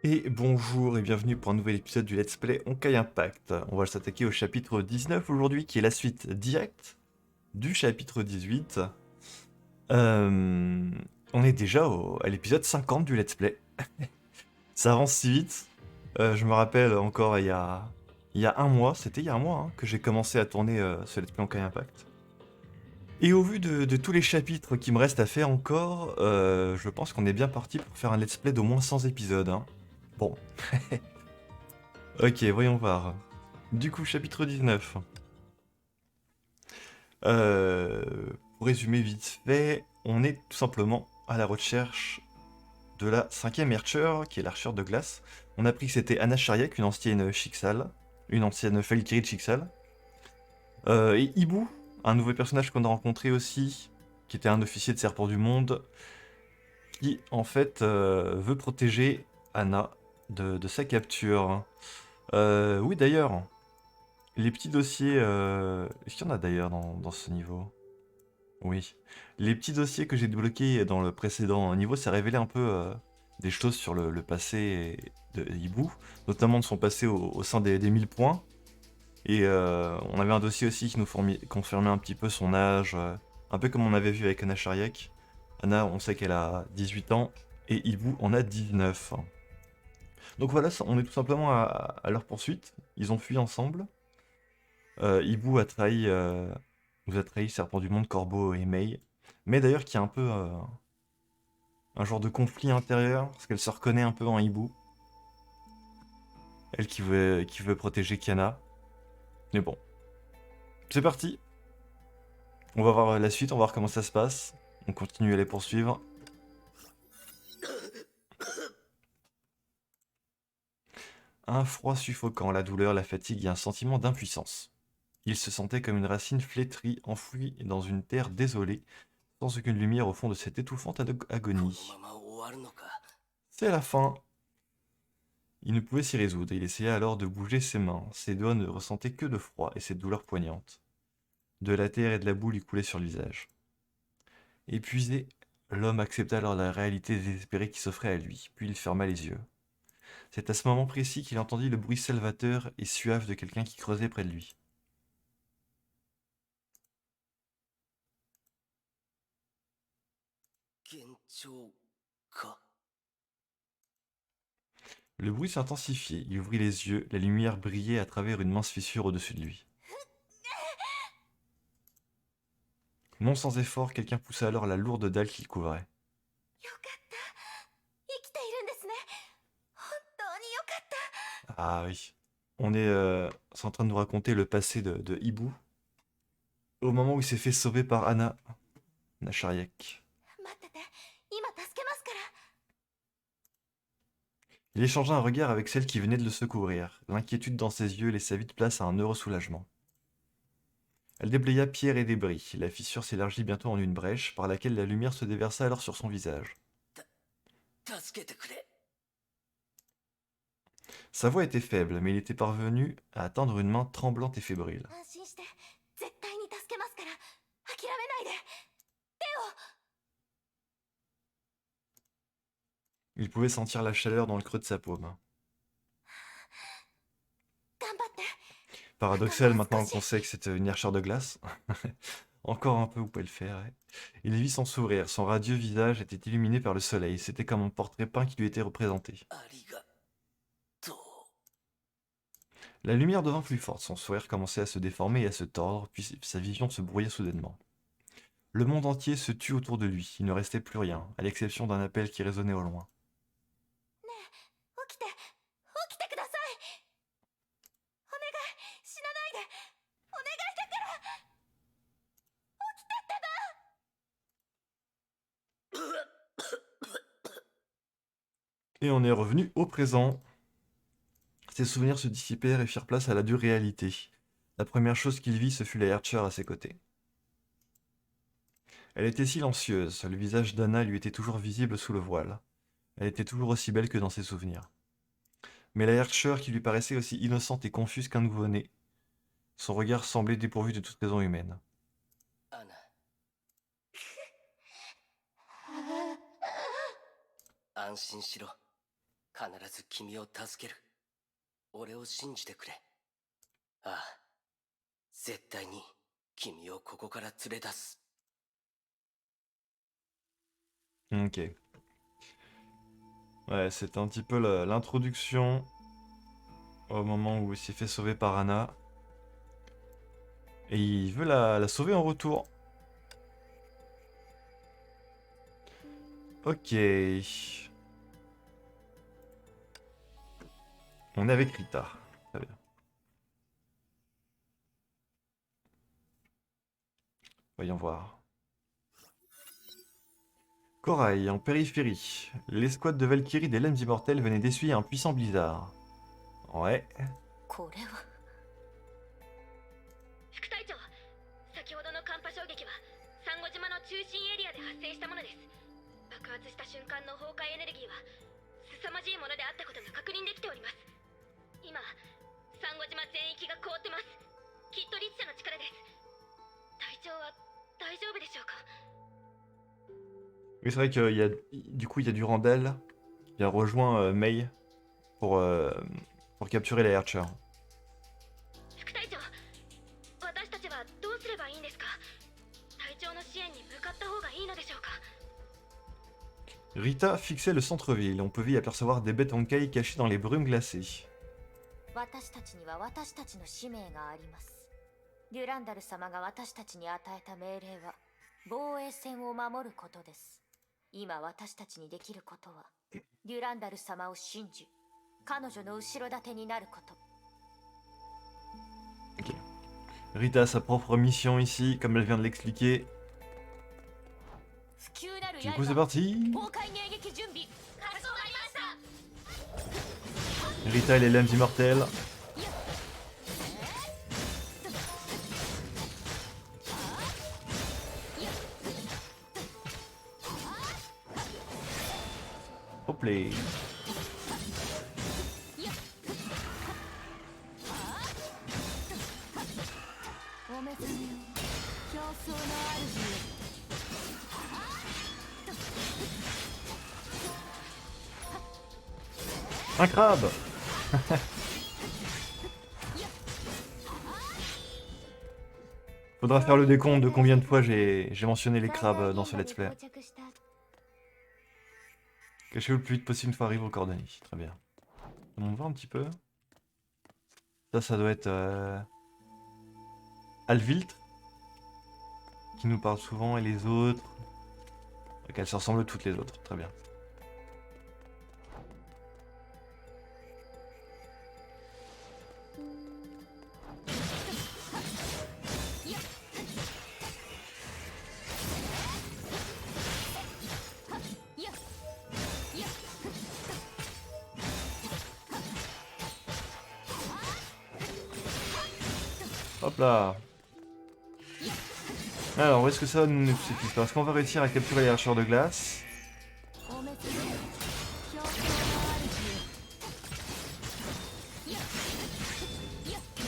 Et bonjour et bienvenue pour un nouvel épisode du Let's Play Honkai Impact. On va s'attaquer au chapitre 19 aujourd'hui, qui est la suite directe du chapitre 18. Euh, on est déjà à l'épisode 50 du Let's Play. Ça avance si vite. Je me rappelle encore il y a un mois, c'était il y a un mois, hein, que j'ai commencé à tourner ce Let's Play Honkai Impact. Et au vu de tous les chapitres qui me restent à faire encore, je pense qu'on est bien parti pour faire un Let's Play d'au moins 100 épisodes, hein. Bon, ok, voyons voir. Du coup, chapitre 19. Euh, pour résumer vite fait, on est tout simplement à la recherche de la cinquième Archer, qui est l'Archer de glace. On a appris que c'était Anna Shariak, une ancienne Schicksal, une ancienne Valkyrie de Schicksal. Et Ibu, un nouveau personnage qu'on a rencontré aussi, qui était un officier de Serpent du Monde, qui en fait veut protéger Anna de sa capture. Oui d'ailleurs, les petits dossiers... Est-ce qu'il y en a d'ailleurs dans ce niveau? Oui. Les petits dossiers que j'ai débloqués dans le précédent niveau, ça révélait un peu des choses sur le passé de Ibu, notamment de son passé au sein des 1000 points. Et on avait un dossier aussi qui nous confirmait un petit peu son âge, un peu comme on avait vu avec Anna Shariak. Anna, on sait qu'elle a 18 ans et Ibu en a 19. Donc voilà, on est tout simplement à leur poursuite. Ils ont fui ensemble. Ibu nous a trahi Serpent du Monde, Corbeau et Mei. Mais d'ailleurs qui a un peu un genre de conflit intérieur, parce qu'elle se reconnaît un peu en Ibu. Elle qui veut protéger Kiana. Mais bon, c'est parti. On va voir la suite, on va voir comment ça se passe. On continue à les poursuivre. Un froid suffocant, la douleur, la fatigue et un sentiment d'impuissance. Il se sentait comme une racine flétrie, enfouie dans une terre désolée, sans aucune lumière au fond de cette étouffante agonie. C'est la fin. Il ne pouvait s'y résoudre, et il essaya alors de bouger ses mains. Ses doigts ne ressentaient que de froid et cette douleur poignante. De la terre et de la boue lui coulaient sur le visage. Épuisé, l'homme accepta alors la réalité désespérée qui s'offrait à lui, puis il ferma les yeux. C'est à ce moment précis qu'il entendit le bruit salvateur et suave de quelqu'un qui creusait près de lui. Le bruit s'intensifiait, il ouvrit les yeux, la lumière brillait à travers une mince fissure au-dessus de lui. Non sans effort, quelqu'un poussa alors la lourde dalle qui le couvrait. Ah oui. C'est en train de nous raconter le passé de Ibu, au moment où il s'est fait sauver par Anna Nachariak. Il échangea un regard avec celle qui venait de le secourir. L'inquiétude dans ses yeux laissa vite place à un heureux soulagement. Elle déblaya pierre et débris. La fissure s'élargit bientôt en une brèche, par laquelle la lumière se déversa alors sur son visage. Sa voix était faible, mais il était parvenu à atteindre une main tremblante et fébrile. Il pouvait sentir la chaleur dans le creux de sa paume. Paradoxal maintenant qu'on sait que c'était une hercheur de glace. Encore un peu, vous pouvez le faire. Ouais. Il vit son sourire, son radieux visage était illuminé par le soleil, c'était comme un portrait peint qui lui était représenté. La lumière devint plus forte, son sourire commençait à se déformer et à se tordre, puis sa vision se brouilla soudainement. Le monde entier se tut autour de lui, il ne restait plus rien, à l'exception d'un appel qui résonnait au loin. Et on est revenu au présent. Ses souvenirs se dissipèrent et firent place à la dure réalité. La première chose qu'il vit, ce fut la Archer à ses côtés. Elle était silencieuse, le visage d'Anna lui était toujours visible sous le voile. Elle était toujours aussi belle que dans ses souvenirs. Mais la Archer, qui lui paraissait aussi innocente et confuse qu'un nouveau-né, son regard semblait dépourvu de toute raison humaine. 必ず君を助ける。俺を信じてくれ。ああ、絶対に君をここから連れ出す。Ok. Ouais, c'est un petit peu l'introduction au moment où il s'est fait sauver par Anna. Et il veut la sauver en retour. Ok. On est avec Rita. Très bien. Voyons voir. Corail, en périphérie. L'escouade de Valkyrie des Lames Immortelles venait d'essuyer un puissant blizzard. Ouais. これは副隊長、先ほどの寒波衝撃はサンゴ島の中心エリアで発生したものです。爆発した瞬間の崩壊エネルギーは凄まじいものであったことが確認できております。今サンゴ島全域が凍ってます。きっとリツ社の力です。隊長は大丈夫でしょうか？ Oui, c'est vrai qu'il y a, du coup, il y a Durandal qui a rejoint Mei pour capturer les Archers. 副隊長、私たちはどうすればいいんですか？隊長の支援に向かった方がいいのでしょうか？ Rita fixait le centre-ville. On pouvait y apercevoir des bêtes Honkai cachées dans les brumes glacées. 私たちには私たちの使命があります。デュランダル様が私たちに与えた命令は防衛線を守ることです。今私たちにできることはデュランダル様を信じ、彼女の後ろ盾になること。Ok. Rita a sa propre mission ici, comme elle vient de l'expliquer. Du coup, c'est parti. Rita et les Lames Immortelles. Hop là. Un crabe. Faudra faire le décompte de combien de fois j'ai mentionné les crabes dans ce let's play. Cachez-vous le plus vite possible une fois arrivé aux coordonnées. Très bien. On voit un petit peu. Ça doit être Alvilt qui nous parle souvent et les autres. Ok, elles se ressemblent toutes les autres. Très bien. Hop là. Alors, où est-ce que ça va nous suffit? Est-ce qu'on va réussir à capturer les archers de glace?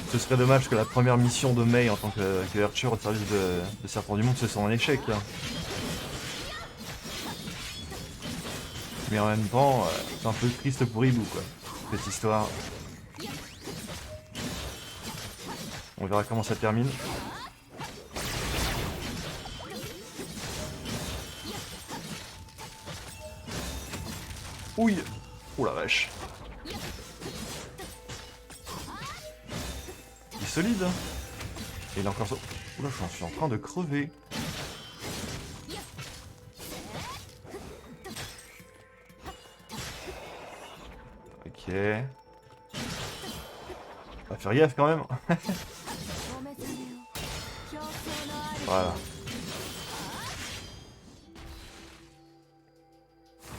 Ce serait dommage que la première mission de Mei en tant que Archer au service de Serpent du Monde se soit un échec là. Mais en même temps, c'est un peu triste pour Ibu quoi, cette histoire. On verra comment ça termine. Ouille. Oh la vache. Il est solide hein. Et il est encore... Oula, j'en suis en train de crever. Ok. On va faire gaffe quand même. Voilà.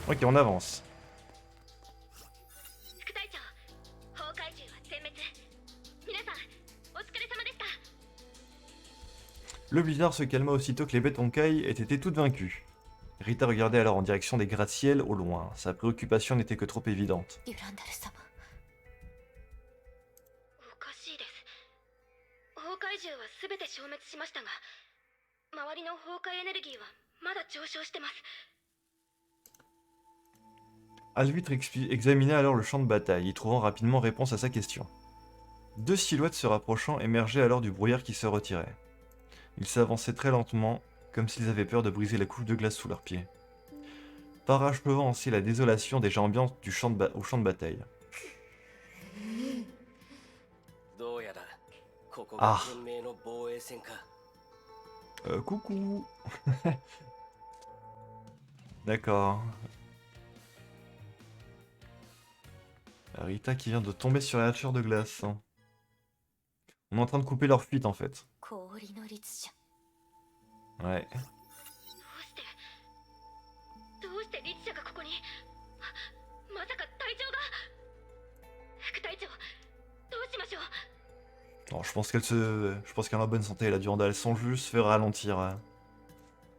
Ok, on avance. Le blizzard se calma aussitôt que les bêtes Honkai aient été toutes vaincues. Rita regardait alors en direction des gratte-ciels au loin. Sa préoccupation n'était que trop évidente. 周りの崩壊エネルギーはまだ上昇してます。Alvitra examina alors le champ de bataille, y trouvant rapidement réponse à sa question. Deux silhouettes se rapprochant émergeaient alors du brouillard qui se retirait. Ils s'avançaient très lentement, comme s'ils avaient peur de briser la couche de glace sous leurs pieds, parachevant ainsi la désolation déjà ambiante du au champ de bataille. どうやらここあが天命の防衛戦か。 Coucou. D'accord. Rita qui vient de tomber sur la nature de glace. On est en train de couper leur fuite en fait. 氷の律者。 Ouais. どうしてリツシャがここに？まさか隊長が？副隊長、どうしましょう？ Non, je pense qu'elle est en bonne santé, la Durandal, sans juste faire ralentir.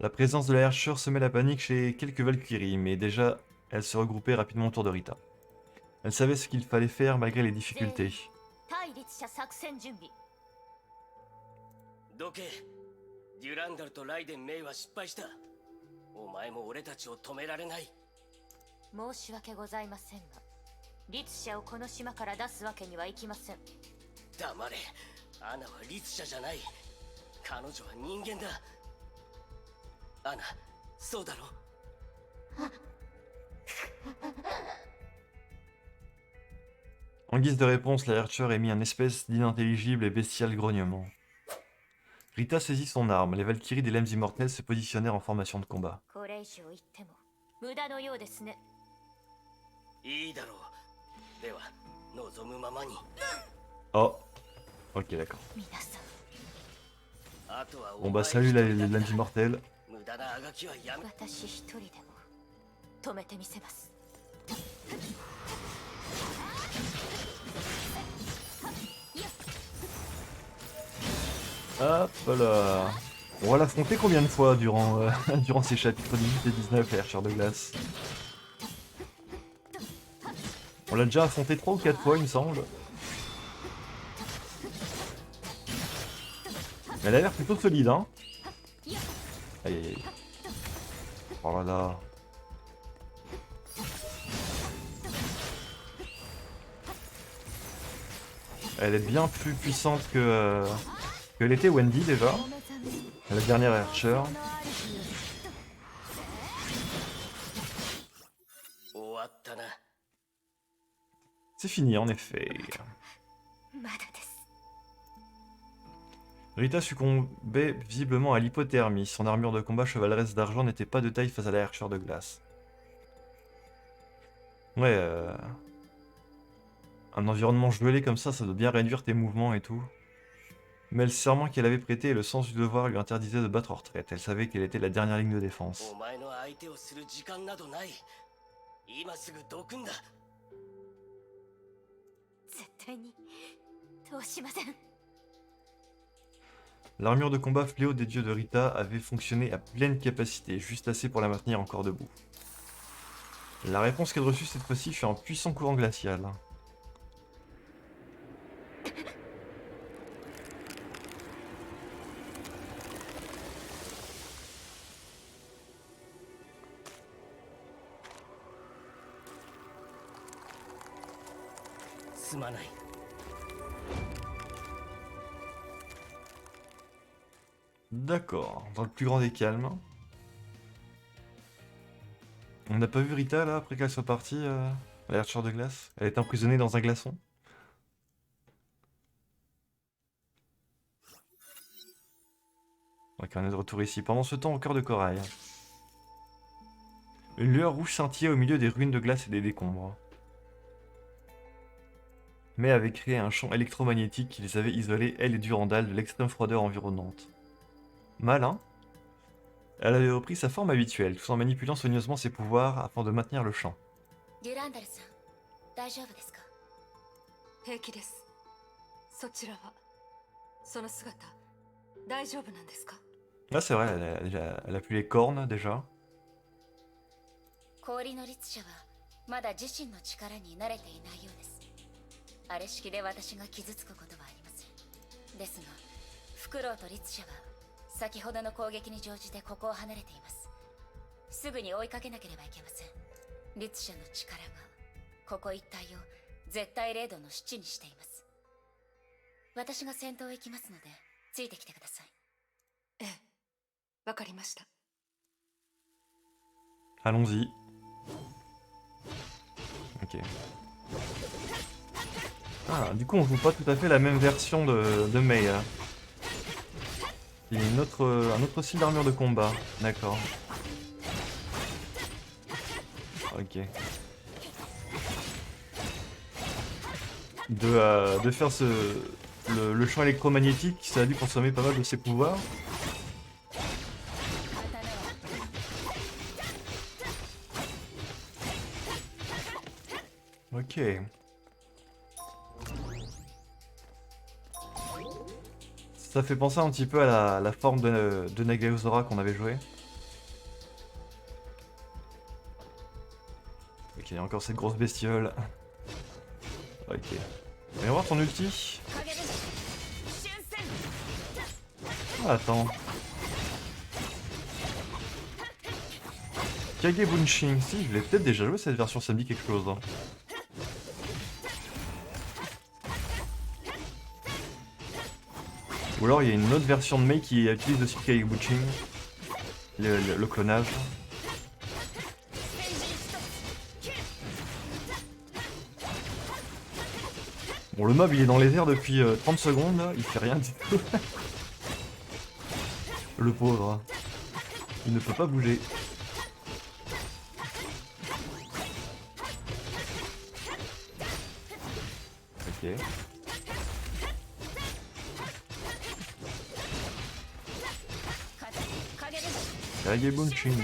La présence de la Herrscher semait la panique chez quelques Valkyries, mais déjà, elle se regroupait rapidement autour de Rita. Elle savait ce qu'il fallait faire malgré les difficultés. 対律者作戦準備。どけ。デュランダルとライデン・メイは失敗した。お前も俺たちを止められない。申し訳ございませんが、律者をこの島から出すわけにはいきません。黙れ。アナは律者じゃない。彼女は人間だ。アナ、そうだろ。 En guise de réponse, la Herrscher émit un espèce d'inintelligible et bestial grognement. Rita saisit son arme, les Valkyries des Lames Immortelles se positionnèrent en formation de combat. これ以上言っても無駄のようですね。いいだろう。では、望むままに。 Oh, ok d'accord. 皆さん、あとは Bon bah salut les Lames Immortelles. 無駄なあがきはやめ。私一人でも止めてみせます。 Hop là. On va l'affronter combien de fois durant, durant ces chapitres 18 et 19, la Herrscher de glace? On l'a déjà affronté 3 ou 4 fois il me semble. Mais elle a l'air plutôt solide hein. Aïe aïe aïe. Oh là là. Elle est bien plus puissante que l'était Wendy déjà. La dernière Herrscher. 終わったな。 C'est fini en effet. まだです。 Rita succombait visiblement à l'hypothermie. Son armure de combat chevaleresse d'argent n'était pas de taille face à la Herrscher de glace. Ouais, un environnement gelé comme ça doit bien réduire tes mouvements et tout. Mais le serment qu'elle avait prêté et le sens du devoir lui interdisaient de battre en retraite. Elle savait qu'elle était la dernière ligne de défense. お前の相手をする時間などない。今すぐどくんだ。絶対に通しません。 L'armure de combat fléau des dieux de Rita avait fonctionné à pleine capacité, juste assez pour la maintenir encore debout. La réponse qu'elle reçut cette fois-ci fut un puissant courant glacial. D'accord, dans le plus grand des calmes. On n'a pas vu Rita là après qu'elle soit partie, la Herrscher de glace? Elle est emprisonnée dans un glaçon? Ok, on est de retour ici. Pendant ce temps, au cœur de Corail. Une lueur rouge scintillait au milieu des ruines de glace et des décombres. Mais avait créé un champ électromagnétique qui les avait isolés, elle et Durandal, de l'extrême froideur environnante. Malin. Elle avait repris sa forme habituelle, tout en manipulant soigneusement ses pouvoirs afin de maintenir le champ. デュランダルさん、大丈夫ですか？平気です。そちらはその姿大丈夫なんですか？ Ah c'est vrai, elle a plus les cornes déjà. 氷の律者はまだ自身の力に慣れていないようです。あれ式で私が傷つくことはありません。ですが、フクロウと律者は先ほどの攻撃に乗じてここを離れています。すぐに追いかけなければいけません。律者の力がここ一帯を絶対0度の7にしています。私が先頭へ行きますのでついてきてください。ええ、わかりました。 Allons-y. Ok. Ah, du coup, on joue pas tout à fait la même version de Mei. Hein. Il y a un autre style d'armure de combat. D'accord. Ok. De faire le champ électromagnétique, ça a dû consommer pas mal de ses pouvoirs. Ok. Ça fait penser un petit peu à la forme de Nagaozora qu'on avait joué. Ok, encore cette grosse bestiole. Ok. Viens voir ton ulti. Ah, attends. Kage Bunshin, si, je l'ai peut-être déjà joué cette version, ça me dit quelque chose. Hein. Ou alors il y a une autre version de Mei qui utilise aussi Kage Bunshin, le clonage. Bon, le mob il est dans les airs depuis 30 secondes, là. Il fait rien du tout. Le pauvre. Il ne peut pas bouger. Ok. Kage Bunshin.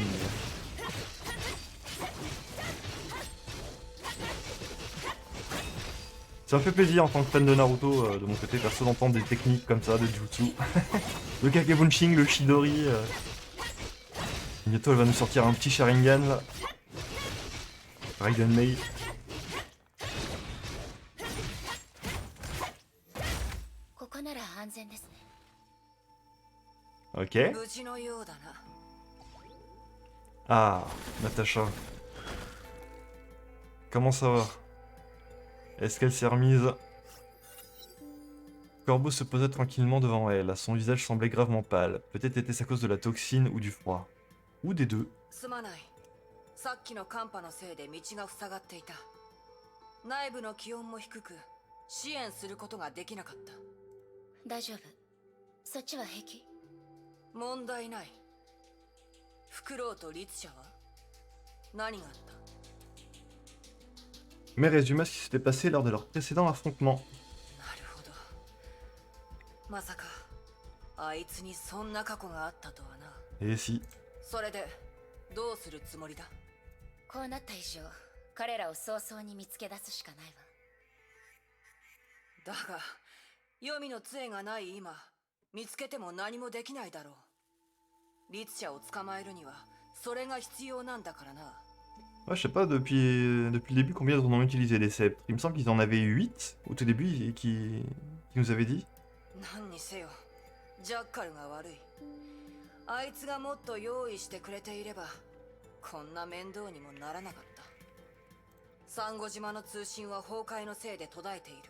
Ça me fait plaisir en tant que fan de Naruto, de mon côté, perso d'entendre des techniques comme ça, de jutsu. Le Kage Bunshin, le Chidori. Bientôt elle va nous sortir un petit Sharingan là. Raiden Mei. Ok. 無事のようだな。 Ah, Natacha. Comment ça va? Est-ce qu'elle s'est remise? Corbeau se posait tranquillement devant elle. Son visage semblait gravement pâle. Peut-être était-ce à cause de la toxine ou du froid. Ou des deux. すまない。さっきの寒波のせいで道が塞がっていた。内部の気温も低く、支援することができなかった。大丈夫。そっちは平気？問題ない。フクロウと律者は何があった？ Mais résuma ce qui s'était passé lors de leur précédent affrontement. なるほど。まさかあいつにそんな過去があったとはな。Et si. それでどうするつもりだ？こうなった以上、彼らを早々に見つけ出すしかないわ。だが、黄泉の杖がない今、見つけても何もできないだろう。律者を捕まえるには、それが必要なんだからな。 Ouais, je sais pas depuis le début combien ils en ont utilisé des sceptres. Il me semble qu'ils en avaient 8 au tout début et qui nous avaient dit. 何にせよ、ジャッカルが悪い。あいつがもっと用意してくれていれば、こんな面倒にもならなかった。サンゴ島の通信は崩壊のせいで途絶えている。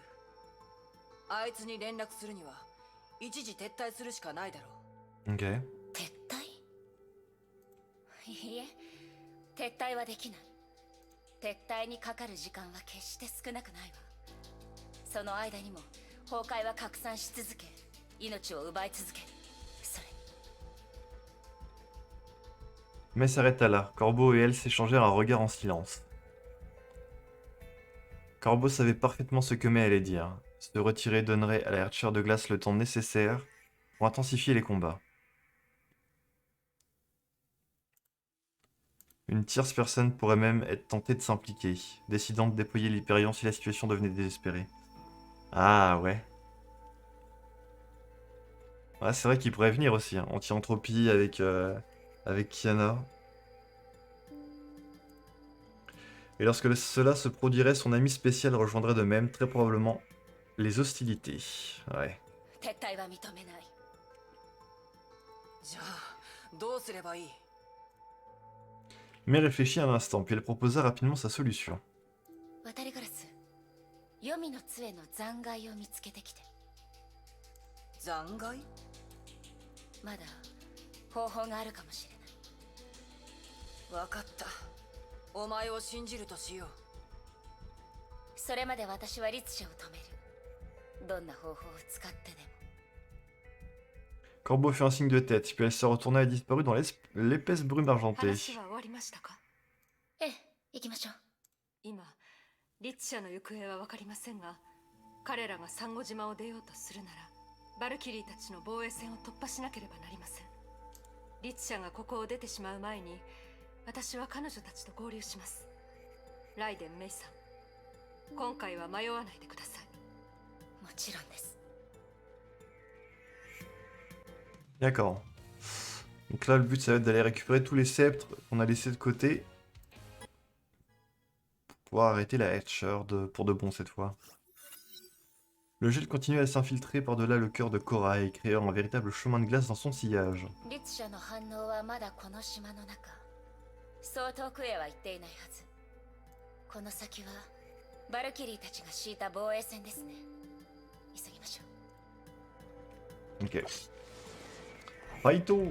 あいつに連絡するには、一時撤退するしかないだろう。 Ok. 撤退？いいえ、撤退はできない。撤退にかかる時間は決して少なくないわ。その間にも崩壊は拡散し続け、命を奪い続ける。それに。 Mais s'arrêta là. Corbeau et elle s'échangèrent un regard en silence. Corbeau savait parfaitement ce que Mei allait dire. Se retirer donnerait à la Hertcher de glace le temps nécessaire pour intensifier les combats. Une tierce personne pourrait même être tentée de s'impliquer, décidant de déployer l'Hyperion si la situation devenait désespérée. Ah ouais. Ouais, c'est vrai qu'il pourrait venir aussi, hein. Anti-entropie avec Kiana. Et lorsque cela se produirait, son ami spécial rejoindrait de même, très probablement, les hostilités. Ouais. 撤退は認めない。じゃあ、どうすればいい？ mais réfléchit un instant, puis elle proposa rapidement sa solution. 渡りガラス、黄泉の杖の残骸を見つけてきて。残骸？まだ方法があるかもしれない。わかった。お前を信じるとしよう。それまで私は律者を止める。どんな方法を使ってでも。 Corbeau fit un signe de tête, puis elle se retourna et disparut dans l'épaisse brume argentée. 話は終わりましたか？ええ、行きましょう。今、律者の行方は分かりませんが、彼らがサンゴ島を出ようとするなら、バルキリーたちの防衛線を突破しなければなりません。律者がここを出てしまう前に、私は彼女たちと合流します。ライデン・メイさん、今回は迷わないでください。もちろんです。 D'accord. Donc là, le but, ça va être d'aller récupérer tous les sceptres qu'on a laissés de côté. Pour pouvoir arrêter la Hatcher pour de bon cette fois. Le gel continue à s'infiltrer par-delà le cœur de corail, créant un véritable chemin de glace dans son sillage. 律者の反応はまだこの島の中。そう遠くへは行っていないはず。この先はバルキリーたちが敷いた防衛線ですね。急ぎましょう。 Ok. Raito!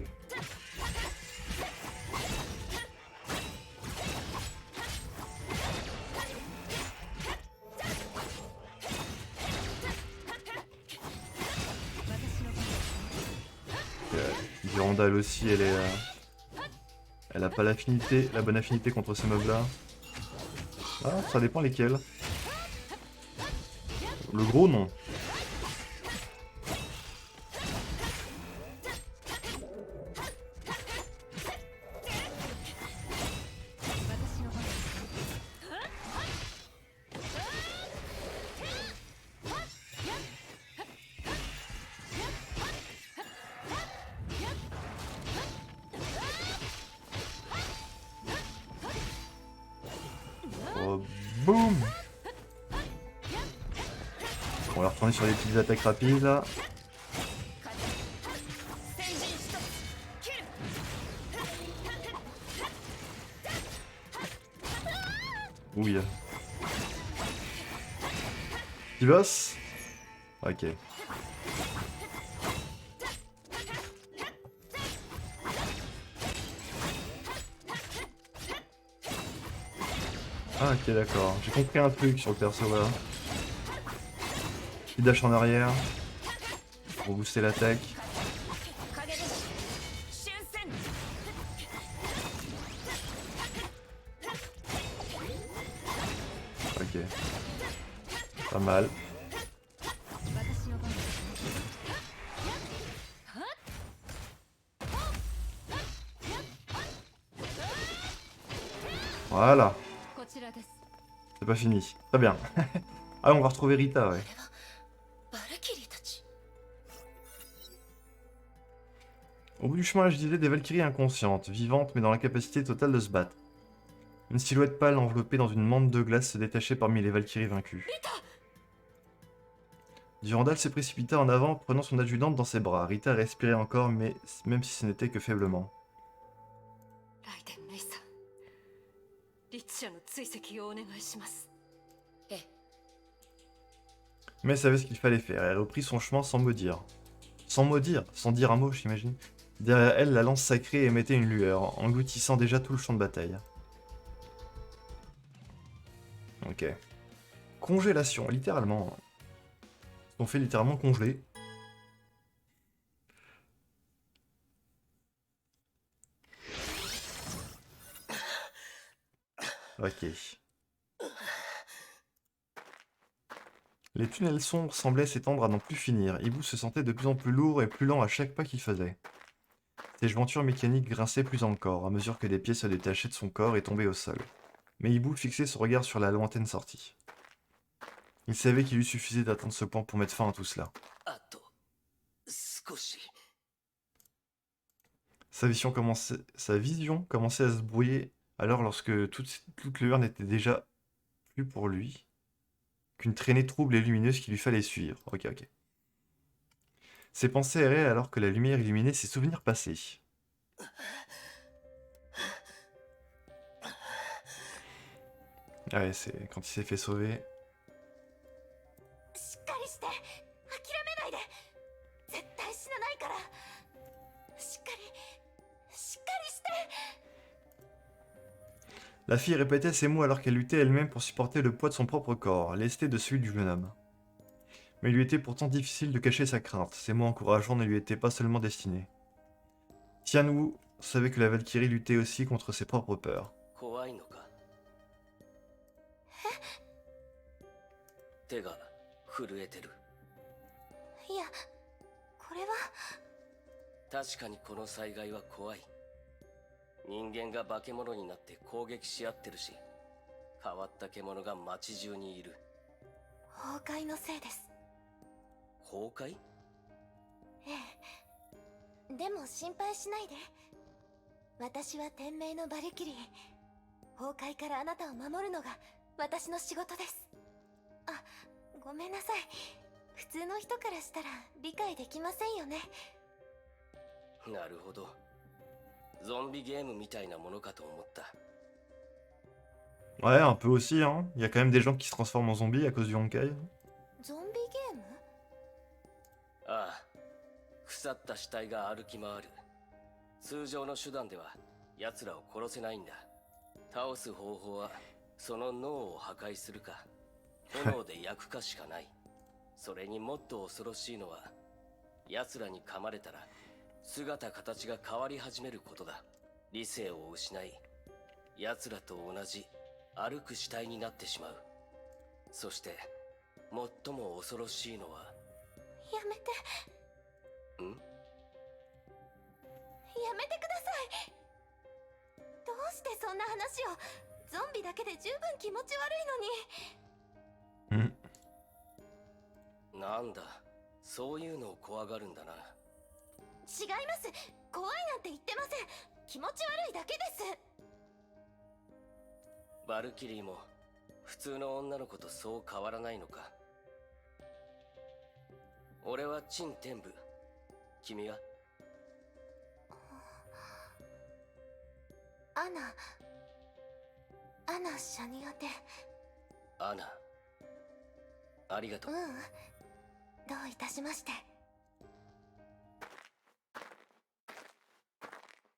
Durandal aussi, elle est... elle a pas l'affinité, la bonne affinité contre ces mobs-là. Ah, ça dépend lesquels. Le gros, non. Oh, boum! On va retourner sur les petites attaques rapides là. Oui. Petit boss? Ok. Ah ok d'accord, j'ai compris un truc sur le perso là. Petit dash en arrière. Pour booster l'attaque. Ok. Pas mal. Voilà. C'est pas fini. Très bien. Ah, on va retrouver Rita, ouais. バルキリーたち。 Au bout du chemin, je disais des Valkyries inconscientes, vivantes mais dans l'incapacité totale de se battre. Une silhouette pâle enveloppée dans une mante de glace se détachait parmi les Valkyries vaincues. Durandal se précipita en avant, prenant son adjudante dans ses bras. Rita respirait encore, mais même si ce n'était que faiblement. ライデン・メイさん、律者の追跡をお願いします。 Mais elle savait ce qu'il fallait faire, elle reprit son chemin sans mot dire. Sans mot dire, sans dire un mot, j'imagine. Derrière elle, la lance sacrée émettait une lueur, engloutissant déjà tout le champ de bataille. Ok. Congélation, littéralement. On fait littéralement congeler. Ok. Les tunnels sombres semblaient s'étendre à n'en plus finir. Ibu se sentait de plus en plus lourd et plus lent à chaque pas qu'il faisait. Ses jointures mécaniques grinçaient plus encore, à mesure que des pièces se détachaient de son corps et tombaient au sol. Mais Ibu fixait son regard sur la lointaine sortie. Il savait qu'il lui suffisait d'atteindre ce point pour mettre fin à tout cela. あと少し。 Sa vision commençait à se brouiller, alors lorsque toute lueur n'était déjà plus pour lui qu'une traînée trouble et lumineuse qu'il lui fallait suivre. Ok. Ses pensées erraient alors que la lumière illuminait ses souvenirs passés. Ouais, c'est quand il s'est fait sauver. しっかりして諦めないで絶対死なないからしっかりして La fille répétait ces mots alors qu'elle luttait elle-même pour supporter le poids de son propre corps, lesté de celui du jeune homme. Mais il lui était pourtant difficile de cacher sa crainte, ces mots encourageants ne lui étaient pas seulement destinés. Tianwu savait que la Valkyrie luttait aussi contre ses propres peurs. 怖いのか？手が震えてる。いやこれは確かにこの災害は怖い。人間が化け物になって攻撃し合ってるし、変わった獣が街中にいる。崩壊のせいです。崩壊？ええでも心配しないで。私は天命のバルキリー。崩壊からあなたを守るのが私の仕事です。あ、ごめんなさい。普通の人からしたら理解できませんよね。なるほど。ゾンビゲームみたいなものかと思った。Ouais, un peu aussi, hein. Il y a quand même des gens qui se transforment en zombies à cause du Honkai. ゾンビゲーム？ああ、腐った死体が歩き回る。通常の手段では奴らを殺せないんだ。倒す方法はその脳を破壊するか炎で焼くかしかない。それにもっと恐ろしいのは奴らに噛まれたら姿形が変わり始めることだ。理性を失い奴らと同じ歩く死体になってしまう。そして最も恐ろしいのはやめて。ん？やめてください。どうしてそんな話を。ゾンビだけで十分気持ち悪いのに。なんだ、そういうのを怖がるんだな。違います。怖いなんて言ってません。気持ち悪いだけです。バルキリーも普通の女の子とそう変わらないのか。俺は陳天部。君は？アナシャニアテ。アナ。ありがとう。どういたしまして。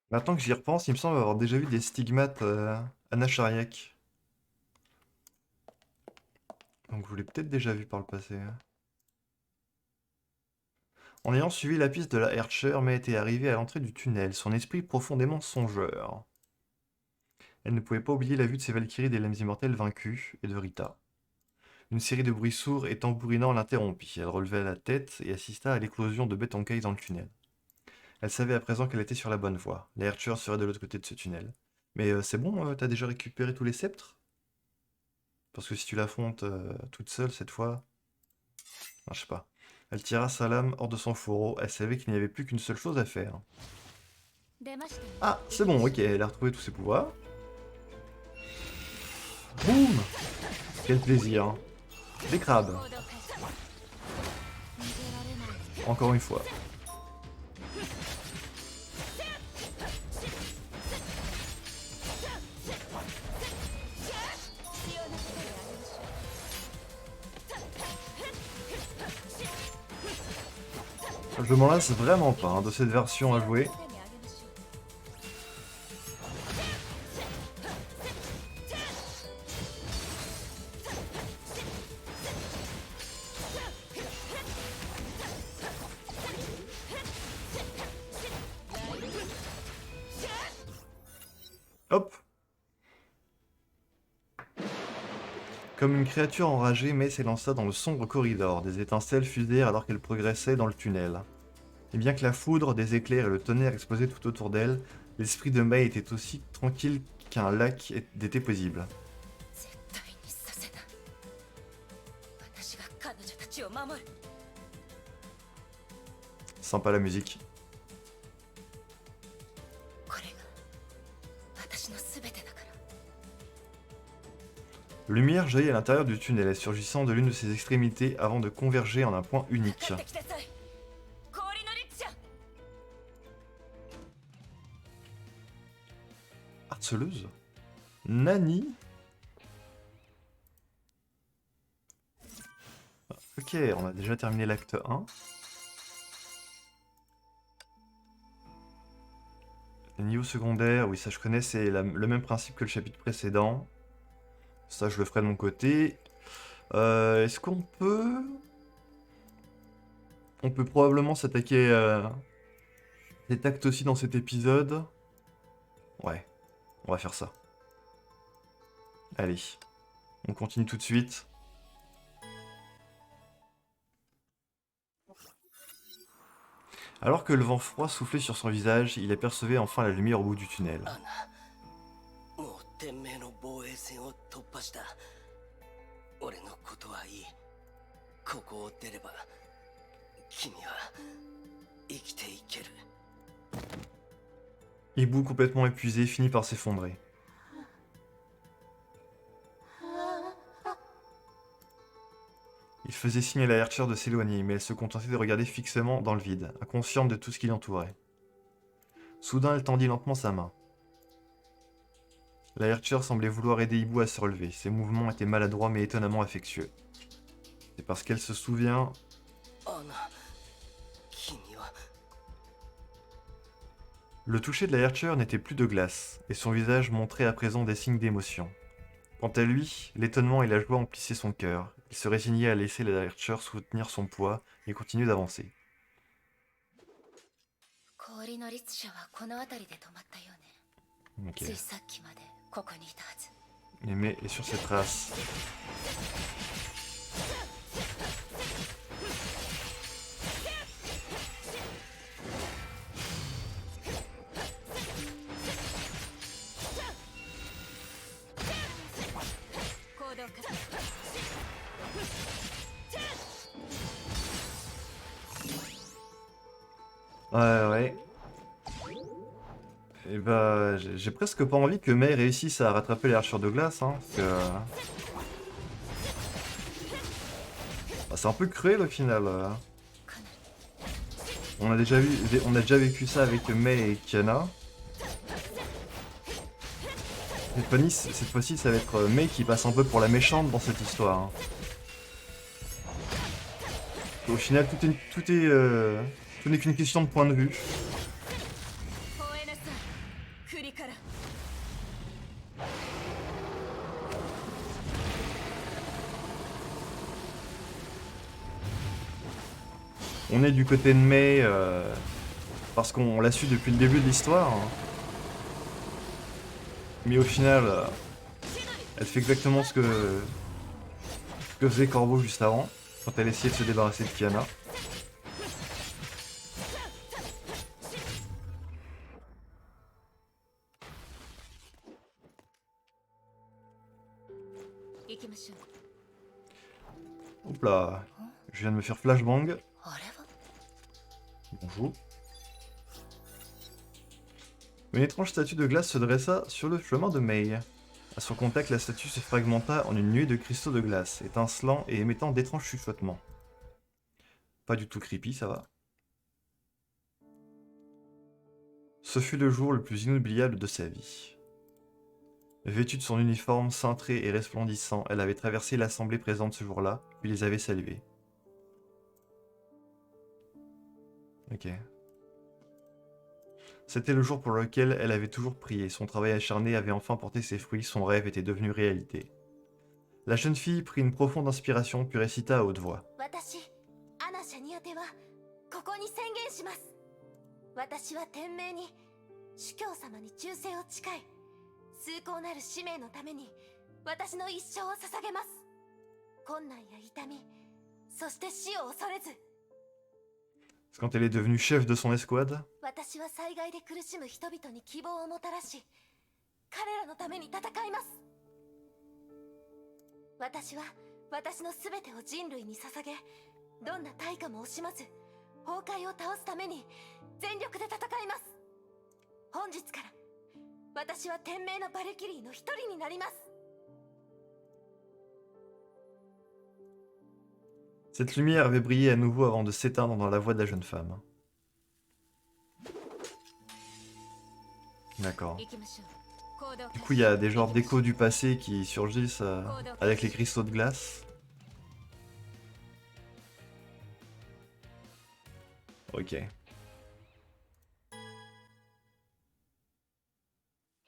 Maintenant que j'y repense, il me semble avoir déjà vu des stigmates Anna Shariak. Donc vous l'avez peut-être déjà vu par le passé. En ayant suivi la piste de la Hercher, May était arrivée à l'entrée du tunnel, son esprit profondément songeur. Elle ne pouvait pas oublier la vue de ses Valkyries des Lames Immortelles vaincues, et de Rita. Une série de bruits sourds et tambourinants l'interrompit. Elle releva la tête et assista à l'éclosion de Betonkai dans le tunnel. Elle savait à présent qu'elle était sur la bonne voie. La Hercher serait de l'autre côté de ce tunnel. Mais c'est bon, t'as déjà récupéré tous les sceptres? Parce que si tu l'affrontes toute seule cette fois... Non, je sais pas. Elle tira sa lame hors de son fourreau. Elle savait qu'il n'y avait plus qu'une seule chose à faire. Ah, c'est bon, ok, elle a retrouvé tous ses pouvoirs. Boum! Quel plaisir. Des crabes. Encore une fois. Je m'en lasse vraiment pas hein, de cette version à jouer. Hop. Comme une créature enragée, May s'élança dans le sombre corridor. Des étincelles fusèrent alors qu'elle progressait dans le tunnel. Et bien que la foudre, des éclairs et le tonnerre explosaient tout autour d'elle, l'esprit de May était aussi tranquille qu'un lac d'été paisible. Sympa la musique. Lumière jaillit à l'intérieur du tunnel, surgissant de l'une de ses extrémités avant de converger en un point unique. Harceleuse? Nani? Ok, on a déjà terminé l'acte 1. Les niveaux secondaires, oui, ça je connais, c'est le même principe que le chapitre précédent. Ça, je le ferai de mon côté. Est-ce qu'on peut... On peut probablement s'attaquer à cet acte aussi dans cet épisode. Ouais, on va faire ça. Allez, on continue tout de suite. Alors que le vent froid soufflait sur son visage, il apercevait enfin la lumière au bout du tunnel. もう天命の防衛線を突破した。俺のことはいい。ここを出れば君は生きていける。 Ibu, complètement épuisé, finit par s'effondrer. Il faisait signe à la Hercher de s'éloigner, mais elle se contentait de regarder fixement dans le vide, inconsciente de tout ce qui l'entourait. Soudain, elle tendit lentement sa main. La Hercher semblait vouloir aider Ibu à se relever. Ses mouvements étaient maladroits mais étonnamment affectueux. C'est parce qu'elle se souvient... アナ、君は Le toucher de la Hercher n'était plus de glace, et son visage montrait à présent des signes d'émotion. Quant à lui, l'étonnement et la joie emplissaient son cœur. Il se résignait à laisser la Hercher soutenir son poids et continuer d'avancer. 氷の律者はこの辺りで止まったようね。 Ok. ついさっきまでここにいたはず。 Aimé est sur ses traces. Ouais. Et bah, j'ai presque pas envie que Mei réussisse à rattraper les archures de glace, hein, parce que... Bah, c'est un peu cruel au final. On a déjà vécu ça avec Mei et Kiana. Cette fois-ci, ça va être Mei qui passe un peu pour la méchante dans cette histoire. Hein. Au final, tout n'est qu'une question de point de vue. On est du côté de Mei parce qu'on l'a su depuis le début de l'histoire. Hein. Mais au final, elle fait exactement ce que faisait Corvo juste avant, quand elle essayait de se débarrasser de Kiana. Hop là, je viens de me faire flashbang. Bonjour. Une étrange statue de glace se dressa sur le chemin de Mei. À son contact, la statue se fragmenta en une nuée de cristaux de glace, étincelant et émettant d'étranges chuchotements. Pas du tout creepy, ça va. Ce fut le jour le plus inoubliable de sa vie. Vêtue de son uniforme cintré et resplendissant, elle avait traversé l'assemblée présente ce jour-là, puis les avait salués. Ok. C'était le jour pour lequel elle avait toujours prié. Son travail acharné avait enfin porté ses fruits, son rêve était devenu réalité. La jeune fille prit une profonde inspiration puis récita à haute voix. 私は天命に主教様に忠誠を誓い、崇高なる使命のために私の一生を捧げます。困難や痛み、そして死を恐れず。 Quand elle est devenue chef de son escouade, 私は災害で苦しむ人々に希望をもたらし、彼らのために戦います。私は私のすべてを人類に捧げ、どんな対価も惜しまず、崩壊を倒すために全力で戦います。本日から私は天命のバルキリーの一人になります。 cette lumière avait brillé à nouveau avant de s'éteindre dans la voix de la jeune femme. D'accord. Du coup, il y a des genres d'échos du passé qui surgissent avec les cristaux de glace. Ok.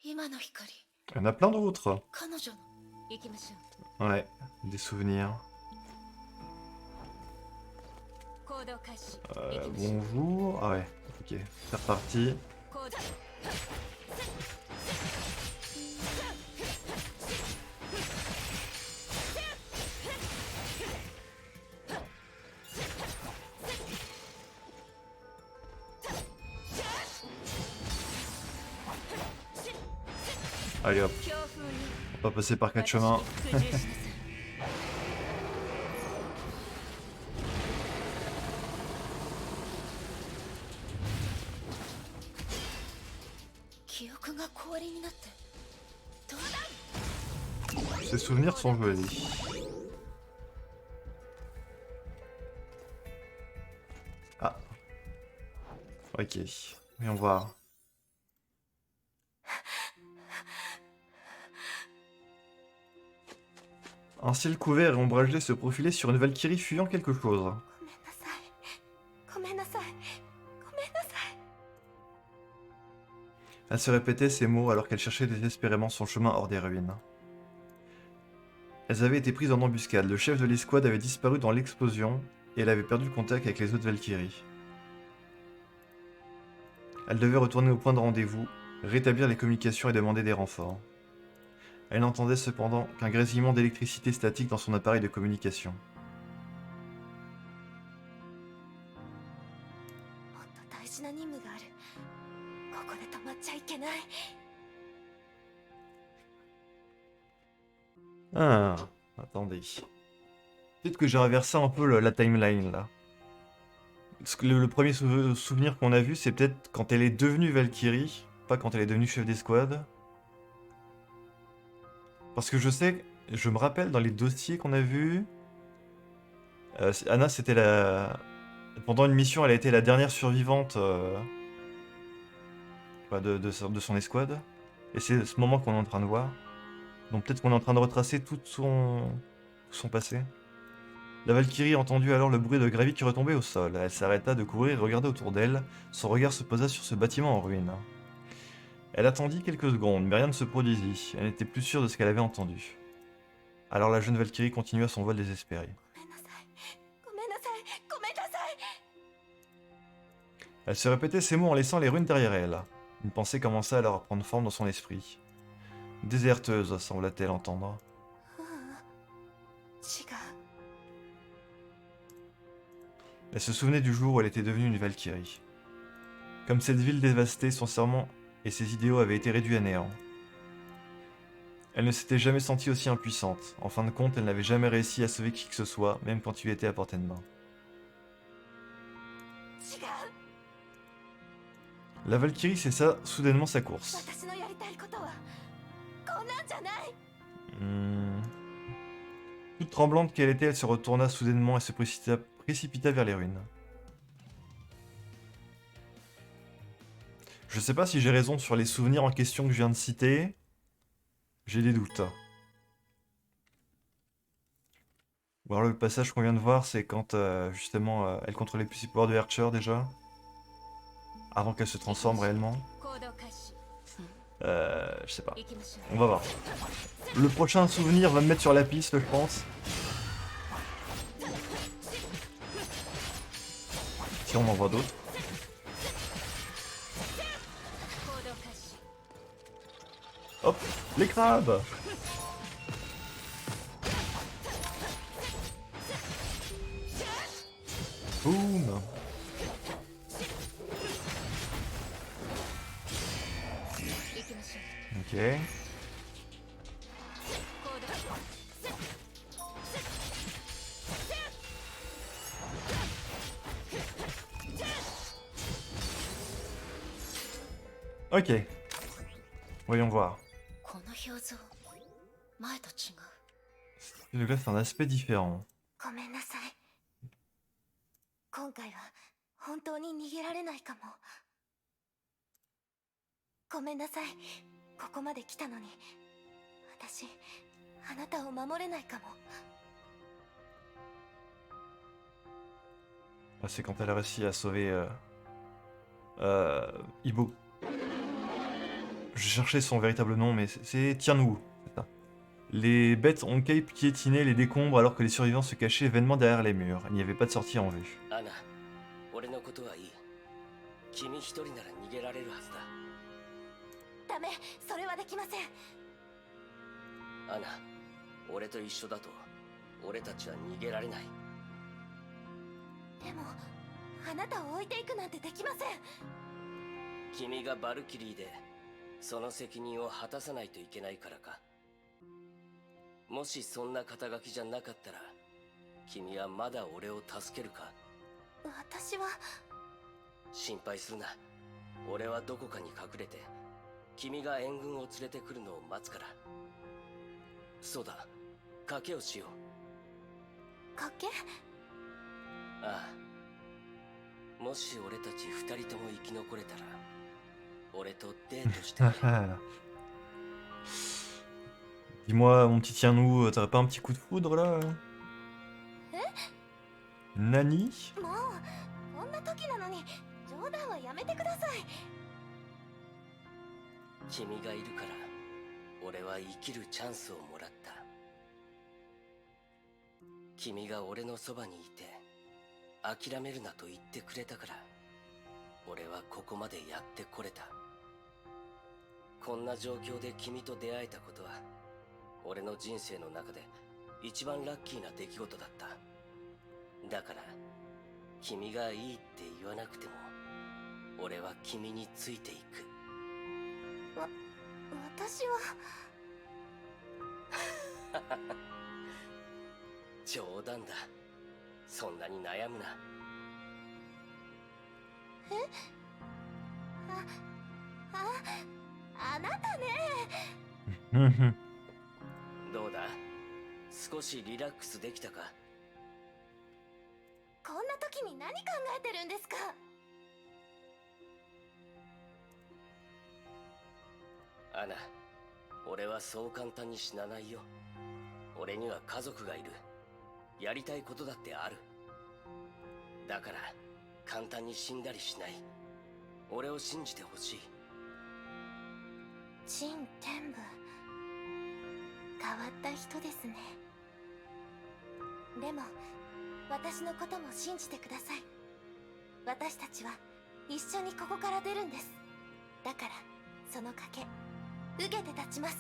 今の光 Il y en a plein d'autres. 彼女の行きましょう Ouais, des souvenirs. 行動開始行きましょう Bonjour. Ah ouais, ok. C'est reparti. 行動 Allez hop, 強風に on va passer par 4 私に chemins. 服従しなさい記憶が氷になってどうだ Ces souvenirs sont jolis. Ah. Ok, voyons voir. Un ciel couvert et ombragé se profilait sur une Valkyrie fuyant quelque chose. ごめんなさいごめんなさいごめんなさい Elle se répétait ces mots alors qu'elle cherchait désespérément son chemin hors des ruines. Elles avaient été prises en embuscade, le chef de l'escouade avait disparu dans l'explosion et elle avait perdu le contact avec les autres Valkyries. Elle devait retourner au point de rendez-vous, rétablir les communications et demander des renforts. Elle n'entendait cependant qu'un grésillement d'électricité statique dans son appareil de communication. もっと大事な任務があるここで止まっちゃいけない Ah, attendez. Peut-être que j'ai inversé un peu la timeline là. Parce que le premier souvenir qu'on a vu, c'est peut-être quand elle est devenue Valkyrie, pas quand elle est devenue chef d'escouade. Parce que je me rappelle dans les dossiers qu'on a vus, Anna c'était la... Pendant une mission, elle a été la dernière survivante de son escouade. Et c'est ce moment qu'on est en train de voir. Donc peut-être qu'on est en train de retracer tout son passé. La Valkyrie entendit alors le bruit de gravier qui retombait au sol. Elle s'arrêta de courir et regarda autour d'elle. Son regard se posa sur ce bâtiment en ruine. Elle attendit quelques secondes, mais rien ne se produisit. Elle n'était plus sûre de ce qu'elle avait entendu. Alors la jeune Valkyrie continua son vol désespéré. ごめんなさいごめんなさいごめんなさい Elle se répétait ces mots en laissant les ruines derrière elle. Une pensée commença alors à prendre forme dans son esprit. Déserteuse, sembla-t-elle entendre. 違う Elle se souvenait du jour où elle était devenue une Valkyrie. Comme cette ville dévastée, son serment et ses idéaux avaient été réduits à néant. Elle ne s'était jamais sentie aussi impuissante. En fin de compte, elle n'avait jamais réussi à sauver qui que ce soit, même quand il était à portée de main. 違う La Valkyrie cessa soudainement sa course. 私のやりたいことはこんなんじゃない Toute tremblante qu'elle était, elle se retourna soudainement et se précipita vers les ruines. Je sais pas si j'ai raison sur les souvenirs en question que je viens de citer. J'ai des doutes. Ou alors le passage qu'on vient de voir, c'est quand justement elle contrôlait plus ses pouvoirs de Archer déjà. Avant qu'elle se transforme réellement. 行動開始 Je sais pas. 行きましょ On va voir. Le prochain souvenir va me mettre sur la piste, je pense. Si on en voit d'autres. う行動開始 Hop, les crabes. Boum. Ok. 行動 Ok. Voyons voir. この表情前と違う Le glace a un aspect différent. ごめんなさい今回は本当に逃げられないかもごめんなさいここまで来たのに私あなたを守れないかも Ah, c'est quand elle a réussi à sauver Ibo. Je cherchais son véritable nom, mais c'est Tianwu. C'est ça. Les bêtes ont piétiné les décombres alors que les survivants se cachaient vainement derrière les murs. Il n'y avait pas de sortie en vue. アナ、俺のことはいい。君一人なら逃げられるはずダメ、それはできません。だ。アナ、俺と一緒だと俺たちは逃げられない。でもあなたを置いていくなんてできません。君がバルキリーでその責任を果たさないといけないからか。もしそんな肩書きじゃなかったら君はまだ俺を助けるか。私は心配するな。俺はどこかに隠れて君が援軍を連れてくるのを待つから。そうだ、賭けをしよう。賭け？ああ、もし俺たち二人とも生き残れたら俺とデートしてくれ。Dis-moi, mon petit Tianwu, t'aurais pas un petit coup de foudre là? Nani? もうこんな時なのに冗談はやめてください。君がいるから俺は生きるチャンスをもらった。君が俺のそばにいて諦めるなと言ってくれたから俺はここまでやってこれた。こんな状況で君と出会えたことは俺の人生の中で一番ラッキーな出来事だった。だから君がいいって言わなくても俺は君についていく。私は冗談だ。そんなに悩むな。あなたね。どうだ、少しリラックスできたか。こんな時に何考えてるんですか。アナ、俺はそう簡単に死なないよ。俺には家族がいる。やりたいことだってある。だから簡単に死んだりしない。俺を信じてほしい。陳天武、変わった人ですね。でも私のことも信じてください。私たちは一緒にここから出るんです。だからその賭け受けて立ちます。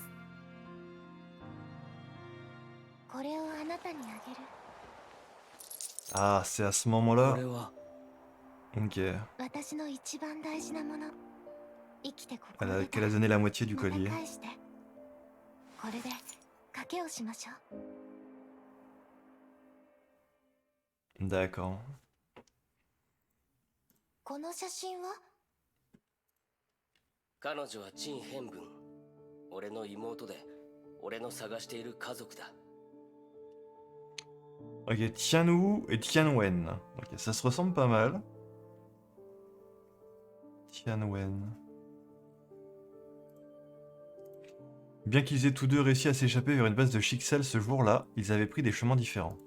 これをあなたにあげる。 Ah, c'est à ce moment-là. 俺は Ok. 私の一番大事なもの。生きてここ Qu'elle a donné la moitié du また collier. 返して。これで賭けをしましょう。 D'accord. この写真は？彼女は陳変文。俺の妹で俺の探している家族だ。 Ok, Tianwu et Tianwen. Ok, ça se ressemble pas mal. Tianwen. Bien qu'ils aient tous deux réussi à s'échapper vers une base de Chixel ce jour-là, ils avaient pris des chemins différents.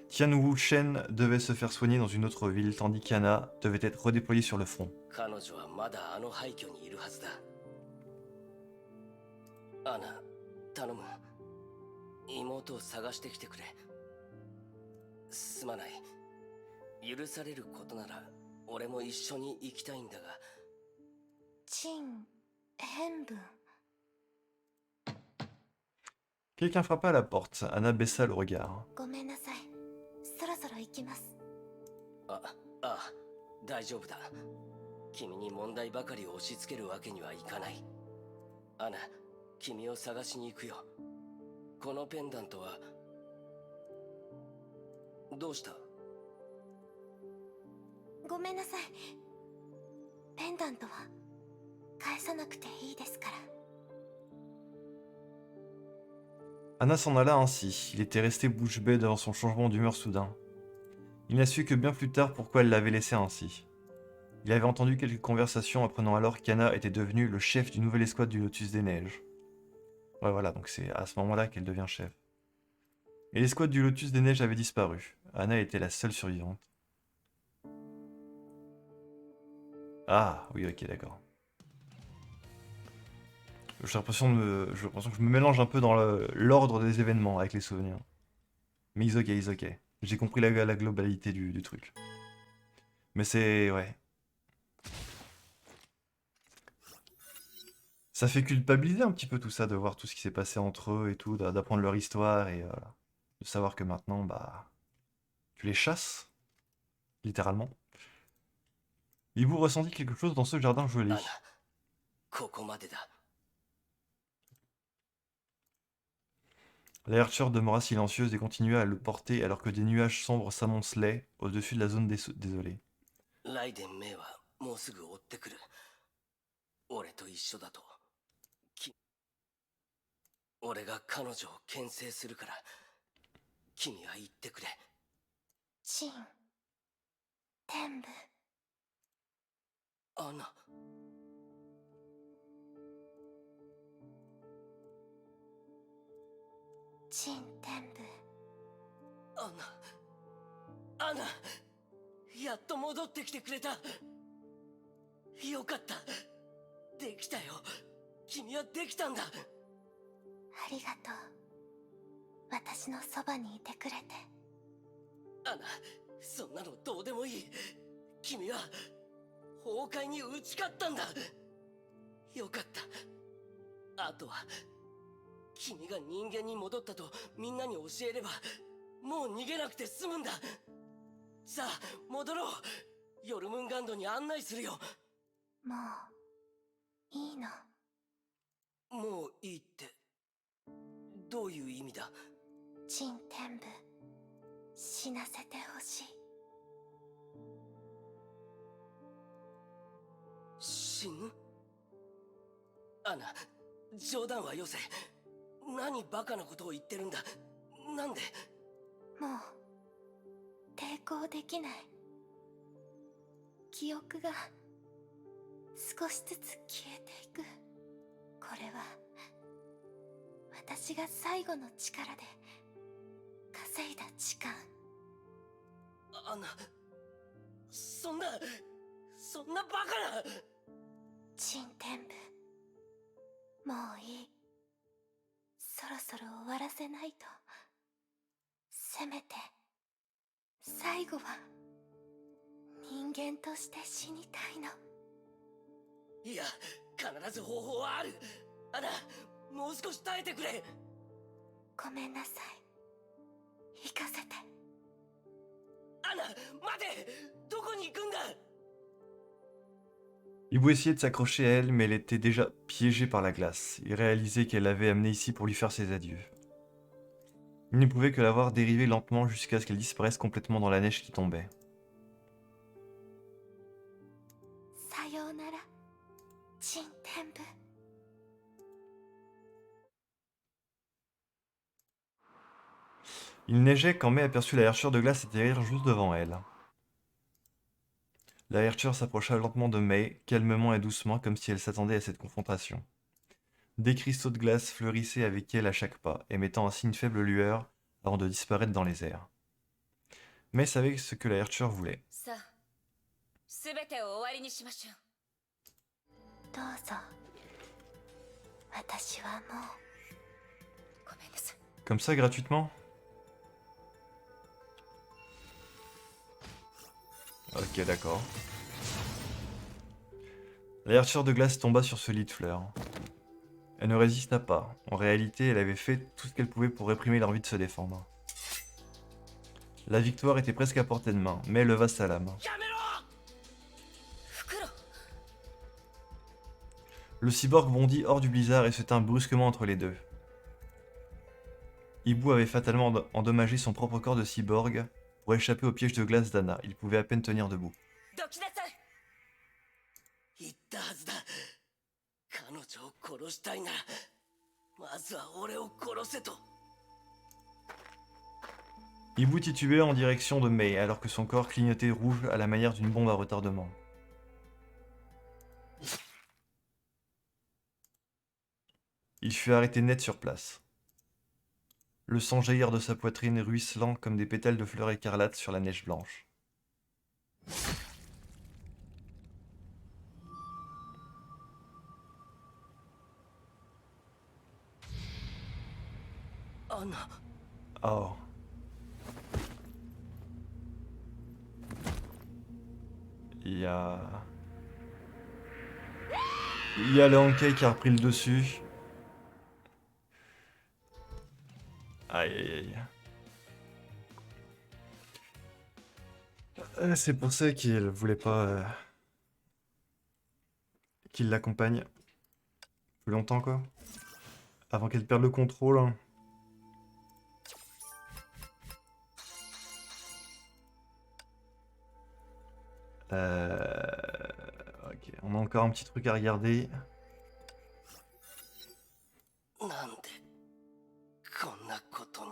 Tianwu Shen devait se faire soigner dans une autre ville, tandis qu'Anna devait être redéployée sur le front. 彼女はまだあの廃墟にいるはずだ。アナ、頼む。妹を探してきてくれ。すまない。許されることなら俺も一緒に行きたいんだが。陳変文。 Quelqu'un frappa à la porte. Anna baissa le regard. ごめんなさい。そろそろ行きます。ああ、大丈夫だ。君に問題ばかり押し付けるわけにはいかない。アナ、君を探しに行くよ。このペンダントはどうした？ごめんなさい。ペンダントは返さなくていいですから。 Anna s'en alla ainsi. Il était resté bouche bée devant son changement d'humeur soudain. Il n'a su que bien plus tard pourquoi elle l'avait laissé ainsi. Il avait entendu quelques conversations apprenant alors qu'Anna était devenue le chef d'une nouvelle escouade du Lotus des Neiges. Ouais voilà, donc c'est à ce moment-là qu'elle devient chef. Et l'escouade du Lotus des Neiges avait disparu. Anna était la seule survivante. Ah, oui, ok, d'accord. J'ai l'impression que je me mélange un peu dans l'ordre des événements avec les souvenirs. Mais ils ok. J'ai compris la globalité du truc. Mais c'est... ouais. Ça fait culpabiliser un petit peu tout ça, de voir tout ce qui s'est passé entre eux et tout, d'apprendre leur histoire et de savoir que maintenant, bah... tu les chasses, littéralement. Et vous ressentez quelque chose dans ce jardin gelé. アナ、ここまでだ。 La Herscheur demeura silencieuse et continua à le porter alors que des nuages sombres s'amoncelaient au-dessus de la zone désolée. ライデン・メイはもうすぐ追ってくる。俺と一緒だと。俺が彼女を牽制するから、君は言ってくれ。チン天部アナ。チン天部アナ。アナ。やっと戻ってきてくれた。よかった。できたよ。君はできたんだ。ありがとう。私のそばにいてくれて。アナ、そんなのどうでもいい。君は崩壊に打ち勝ったんだ。よかった。あとは君が人間に戻ったとみんなに教えれば、もう逃げなくて済むんだ。さあ戻ろう。ヨルムンガンドに案内するよ。もういいの。もういいってどういう意味だ。チン天部死なせてほしい。死ぬ？アナ、冗談はよせ。何バカなことを言ってるんだ。なんで？もう抵抗できない。記憶が少しずつ消えていく。これは私が最後の力で稼いだ時間。アナ、そんなバカな。チン天部もういい。そろそろ終わらせないと。せめて最後は人間として死にたいの。いや、必ず方法はある。アナ、もう少し耐えてくれ。ごめんなさい。行かせて。アナ、待て。どこに行くんだ。 Ibu essayait de s'accrocher à elle, mais elle était déjà piégée par la glace. Il réalisait qu'elle l'avait amenée ici pour lui faire ses adieux. Il ne pouvait que la voir dériver lentement jusqu'à ce qu'elle disparaisse complètement dans la neige qui tombait. さようなら、チン天部。Il neigeait quand May aperçut la Herscheur de glace atterrir juste devant elle. La Herscheur s'approcha lentement de May, calmement et doucement, comme si elle s'attendait à cette confrontation. Des cristaux de glace fleurissaient avec elle à chaque pas, émettant ainsi une faible lueur avant de disparaître dans les airs. May savait ce que la Herscheur voulait. さあ、すべてを終わりにしましょう。どうぞ。私はもう。ごめんなさい。 Comme ça, gratuitement? Ok, d'accord. La Herscheur de glace tomba sur ce lit de fleurs. Elle ne résista pas. En réalité, elle avait fait tout ce qu'elle pouvait pour réprimer l'envie de se défendre. La victoire était presque à portée de main, mais elle leva sa lame. やめろ。 袋。 Le cyborg bondit hors du blizzard et se tint brusquement entre les deux. Ibu avait fatalement endommagé son propre corps de cyborg pour échapper au piège de glace d'Anna. Il pouvait à peine tenir debout. どきなさい。言ったはずだ。彼女を殺したいなら、まずは俺を殺せと。 Ibu titubait en direction de May alors que son corps clignotait rouge à la manière d'une bombe à retardement. Il fut arrêté net sur place. Le sang jaillir de sa poitrine ruisselant comme des pétales de fleurs écarlates sur la neige blanche. アナ。 Oh. Il y a... Il y a le Hankai qui a repris le dessus. Aïe aïe aïe. C'est pour ça qu'il voulait pas qu'il l'accompagne plus longtemps quoi. Avant qu'elle perde le contrôle. Hein. Ok, on a encore un petit truc à regarder. なんでこんなことに。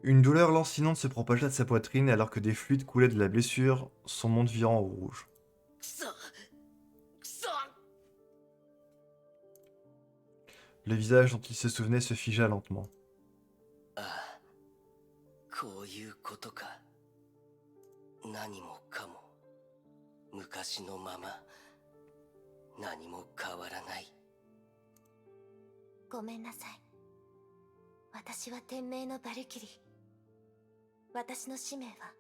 Une douleur lancinante se propagea de sa poitrine alors que des fluides coulaient de la blessure, son monde virant au rouge. くそくそ。 Le visage dont il se souvenait se figea lentement. ああ、こういうことか。何もかも昔のまま、何も変わらない。ごめんなさい。私は天命のバルキリー。私の使命は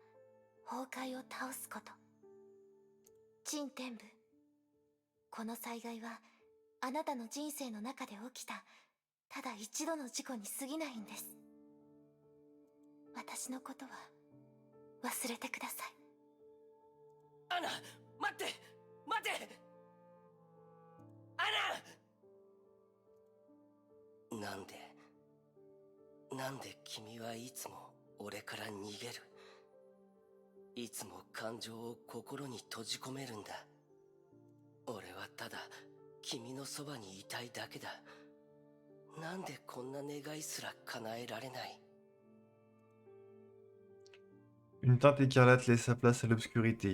崩壊を倒すこと。陳天部、この災害はあなたの人生の中で起きたただ一度の事故に過ぎないんです。私のことは忘れてください。アナ、待って待て。アナ。なんで君はいつも俺から逃げる。いつも感情を心に閉じ込めるんだ。俺はただ君のそばにいたいだけだ。なんでこんな願いすら叶えられない。 Une teinte écarlate laissa place à l'obscurité.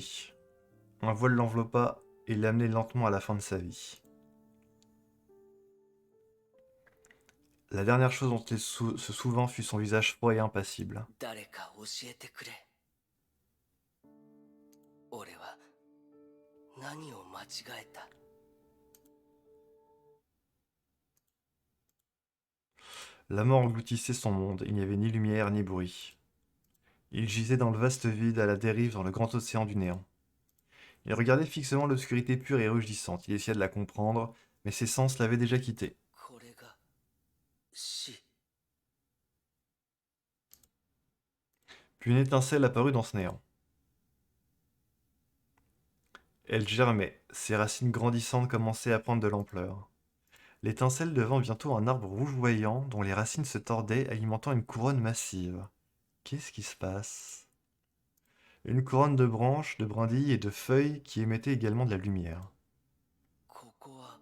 Un voile l'enveloppa et l'amenait lentement à la fin de sa vie. La dernière chose dont il se souvint fut son visage froid et impassible. 誰か教えてくれ。俺は何を間違えた。 La mort engloutissait son monde, il n'y avait ni lumière ni bruit. Il gisait dans le vaste vide à la dérive dans le grand océan du néant. Il regardait fixement l'obscurité pure et rugissante, il essaya de la comprendre, mais ses sens l'avaient déjà quitté. これが死。 Puis une étincelle apparut dans ce néant. Elle germait, ses racines grandissantes commençaient à prendre de l'ampleur. L'étincelle devint bientôt un arbre rougeoyant dont les racines se tordaient, alimentant une couronne massive. Qu'est-ce qui se passe? Une couronne de branches, de brindilles et de feuilles qui émettaient également de la lumière. ここは。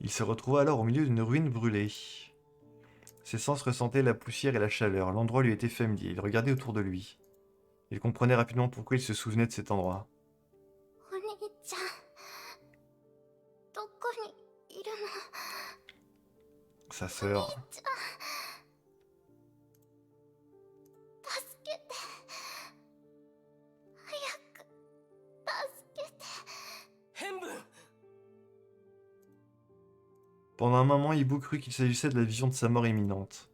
Il se retrouva alors au milieu d'une ruine brûlée. Ses sens ressentaient la poussière et la chaleur, l'endroit lui était familier, il regardait autour de lui. Il comprenait rapidement pourquoi il se souvenait de cet endroit. お兄ちゃん、どこにいるの？ Sa sœur. 助けて。早く助けて。変分。 Pendant un moment, Ibu crut qu'il s'agissait de la vision de sa mort imminente.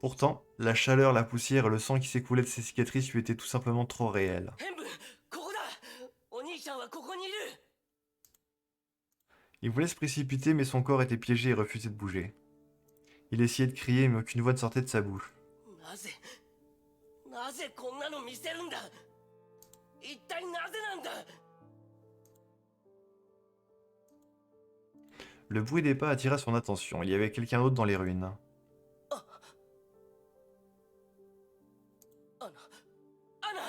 Pourtant, la chaleur, la poussière et le sang qui s'écoulait de ses cicatrices lui étaient tout simplement trop réels. 変分、ここだ。お兄ちゃんはここにいる。 Il voulait se précipiter, mais son corps était piégé et refusait de bouger. Il essayait de crier, mais aucune voix ne sortait de sa bouche. なぜこんなの見せるんだ。一体なぜなんだ。 Le bruit des pas attira son attention. Il y avait quelqu'un d'autre dans les ruines. アナ、アナ。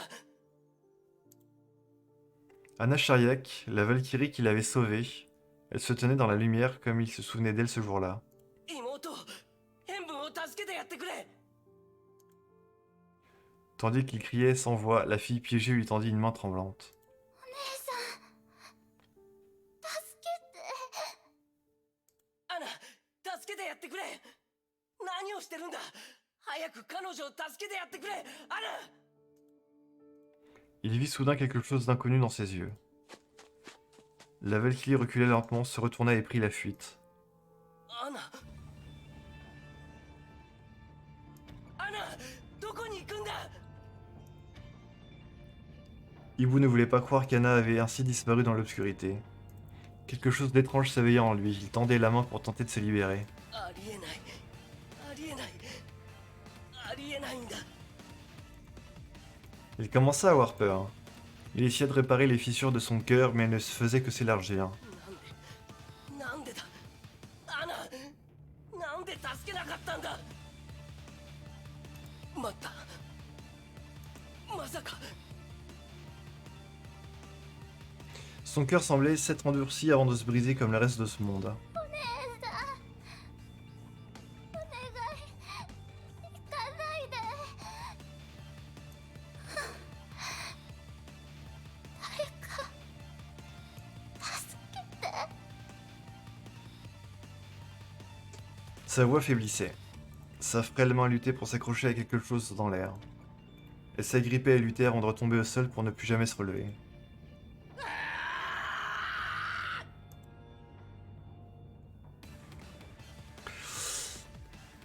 Anna Shariak, la Valkyrie qui l'avait sauvée, elle se tenait dans la lumière comme il se souvenait d'elle ce jour-là. 妹、変分を助けてやってくれ。 Tandis qu'il criait sans voix, la fille piégée lui tendit une main tremblante. お姉さん、助けて。アナ、助けてやってくれ。何をしてるんだ。早く彼女を助けてやってくれ。アナ。 Il vit soudain quelque chose d'inconnu dans ses yeux. La Valkyrie reculait lentement, se retourna et prit la fuite. アナアナどこに行くんだ Ibu ne voulait pas croire qu'Anna avait ainsi disparu dans l'obscurité. Quelque chose d'étrange s'éveilla en lui, il tendait la main pour tenter de se libérer. ありえないありえないありえないんだ Il commença à avoir peur. Il essaya de réparer les fissures de son cœur, mais elles ne faisaient que s'élargir. なんでだアナなんで助けなかったんだ待ったまさか Son cœur semblait s'être endurci avant de se briser comme le reste de ce monde. お願い行かないで誰か助けて Sa voix faiblissait. Sa frêle main luttait pour s'accrocher à quelque chose dans l'air. Elle s'agrippait et luttait avant de retomber au sol pour ne plus jamais se relever.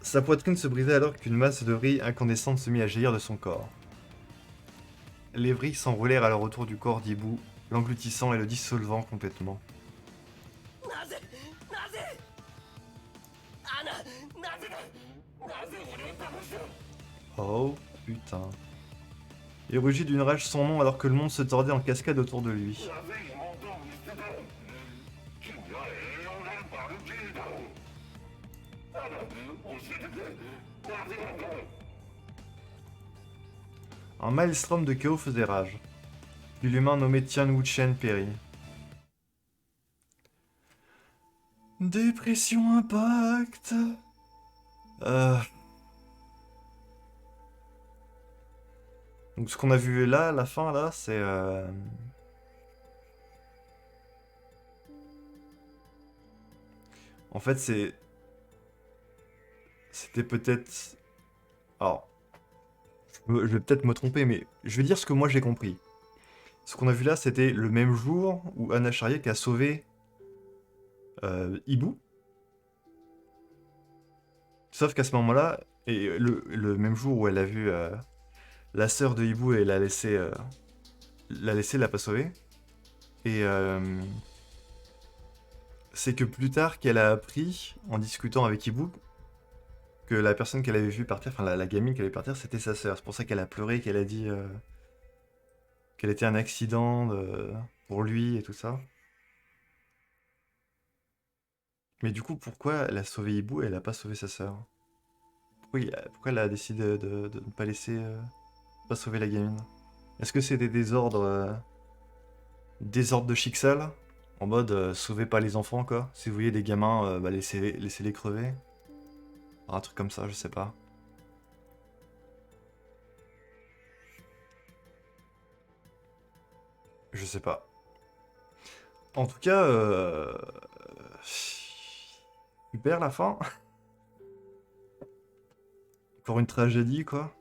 Sa poitrine se brisait alors qu'une masse de vrille incandescente se mit à jaillir de son corps. Les vrilles s'enroulèrent alors autour du corps d'Ibu, l'engloutissant et le dissolvant complètement. なぜなぜアナなぜだなぜ俺を騙した Oh, putain. Il rugit d'une rage sans nom alors que le monde se tordait en cascade autour de lui. なぜ妹を見捨てた君は栄養なるバルキリーだろうアナ教えてくれなぜなんだ Un maelstrom de chaos faisait rage. Puis l'humain nommé Tian Wuchen périt. Dépression impact. Donc ce qu'on a vu là, à la fin là, c'est en fait c'était peut-être. Alors, je vais peut-être me tromper, mais je vais dire ce que moi j'ai compris. Ce qu'on a vu là, c'était le même jour où Anna Shariek a sauvé Ibu. Sauf qu'à ce moment-là, et le même jour où elle a vu la sœur de Ibu et l'a laissé, l'a pas sauvé. Et c'est que plus tard qu'elle a appris, en discutant avec Ibu, que la personne qu'elle avait vue partir, enfin la gamine qu'elle avait partir, c'était sa sœur. C'est pour ça qu'elle a pleuré, qu'elle a dit qu'elle était un accident pour lui et tout ça. Mais du coup, pourquoi elle a sauvé Ibu et elle a pas sauvé sa sœur? Pourquoi elle a décidé de ne pas laisser, pas sauver la gamine? Est-ce que c'était des ordres de Schicksal? En mode, sauvez pas les enfants, quoi. Si vous voyez des gamins, bah, laissez-les crever. Un truc comme ça, je sais pas. Je sais pas. En tout cas, super la fin. Encore une tragédie, quoi.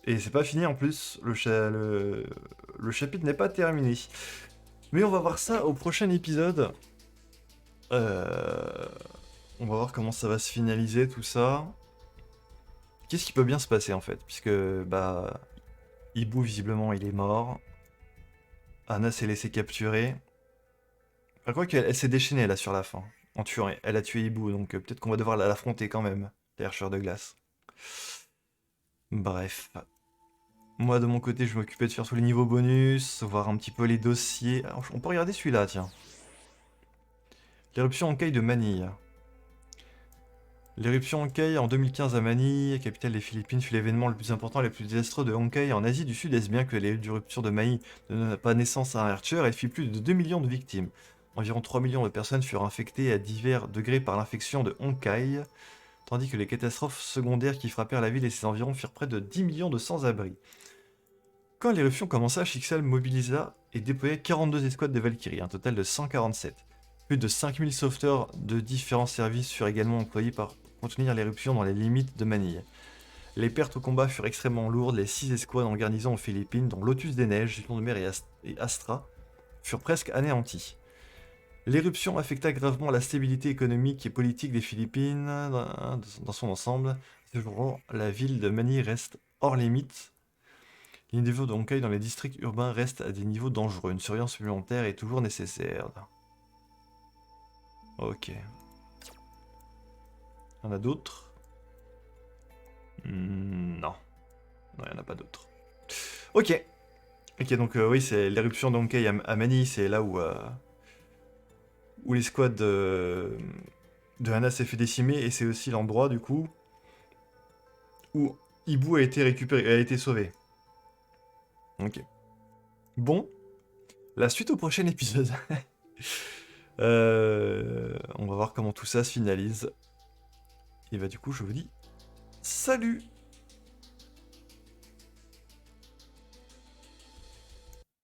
Et c'est pas fini en plus, le chapitre n'est pas terminé. Mais on va voir ça au prochain épisode. On va voir comment ça va se finaliser tout ça. Qu'est-ce qui peut bien se passer en fait? Puisque bah Ibu visiblement il est mort. Anna s'est laissée capturer. Je crois qu'elle s'est déchaînée là sur la fin. En tuant, elle a tué Ibu, donc peut-être qu'on va devoir l'affronter quand même, les herscheurs de glace. Bref. Moi de mon côté je m'occupais de faire tous les niveaux bonus, voir un petit peu les dossiers. Alors, on peut regarder celui-là, tiens. L'éruption Honkai de Manille. L'éruption Honkai en 2015 à Manille, capitale des Philippines, fut l'événement le plus important et le plus désastreux de Honkai en Asie du Sud-Est. Bien que l'éruption de Manille ne donna pas naissance à un Archer, elle fit plus de 2 millions de victimes. Environ 3 millions de personnes furent infectées à divers degrés par l'infection de Honkai, tandis que les catastrophes secondaires qui frappèrent la ville et ses environs firent près de 10 millions de sans-abri. Quand l'éruption commença, Schicksal mobilisa et déploya 42 escouades de Valkyries, un total de 147. Plus de 5000 sauveteurs de différents services furent également employés pour contenir l'éruption dans les limites de Manille. Les pertes au combat furent extrêmement lourdes, les 6 escouades en garnison aux Philippines, dont Lotus des Neiges, Lion de Mer et Astra, furent presque anéantis. L'éruption affecta gravement la stabilité économique et politique des Philippines dans son ensemble. À ce jour, la ville de Manille reste hors limite. Les niveaux de Honkai dans les districts urbains restent à des niveaux dangereux. Une surveillance supplémentaire est toujours nécessaire. Ok. On a d'autres? Non. Non, il n'y en a pas d'autres. Ok. Ok, donc oui, c'est l'éruption d'Honkai à Manille, c'est là où les squads de Hana s'est fait décimer, et c'est aussi l'endroit, du coup, où Ibu a été récupéré, a été sauvé. Ok. Bon. La suite au prochain épisode. On va voir comment tout ça se finalise. Et bah du coup, je vous dis salut!